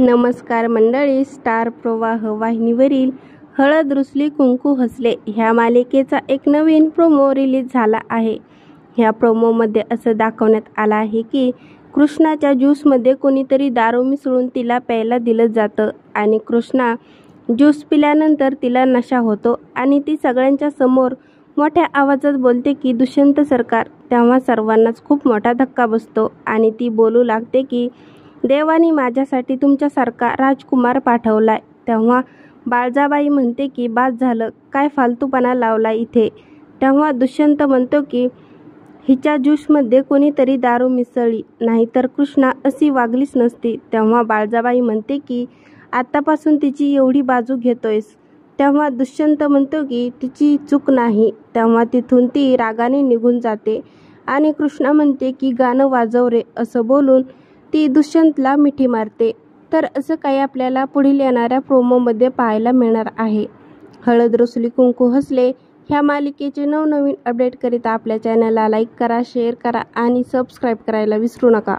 नमस्कार मंडळी, स्टार प्रवाह वाहिनीवरील हळद रुसली कुंकू हसले ह्या मालिकेचा एक नवीन प्रोमो रिलीज झाला आहे। ह्या प्रोमोमध्ये असं दाखवण्यात आलं आहे की कृष्णाच्या ज्यूसमध्ये कोणीतरी दारू मिसळून तिला प्यायला दिलं जातं आणि कृष्णा ज्यूस पिल्यानंतर तिला नशा होतो आणि ती सगळ्यांच्या समोर मोठ्या आवाजात बोलते की दुष्यंत सरकार। तेव्हा सर्वांनाच खूप मोठा धक्का बसतो आणि ती बोलू लागते की देवानी माझ्यासाठी तुमच्यासारखा राजकुमार पाठवलाय। तेव्हा बाळजाबाई म्हणते की बास झालं, काय फालतूपणा लावला इथे। तेव्हा दुष्यंत म्हणतो की हिच्या ज्यूसमध्ये कोणीतरी दारू मिसळली, नाहीतर कृष्णा अशी वागलीच नसती। तेव्हा बाळजाबाई म्हणते की आतापासून तिची एवढी बाजू घेतोयस। तेव्हा दुष्यंत म्हणतो की तिची चूक नाही। तेव्हा तिथून ती रागाने निघून जाते आणि कृष्णा म्हणते की गाणं वाजव रे असं बोलून ती दुष्यंतला मिठी मारते। तर असं काही आपल्याला पुढील येणाऱ्या प्रोमोमध्ये पाहायला मिळणार आहे। हळद रुसली कुंकू हसले ह्या मालिकेचे नवनवीन अपडेट करिता आपल्या चॅनलला लाईक करा, शेअर करा आणि सबस्क्राईब करायला विसरू नका।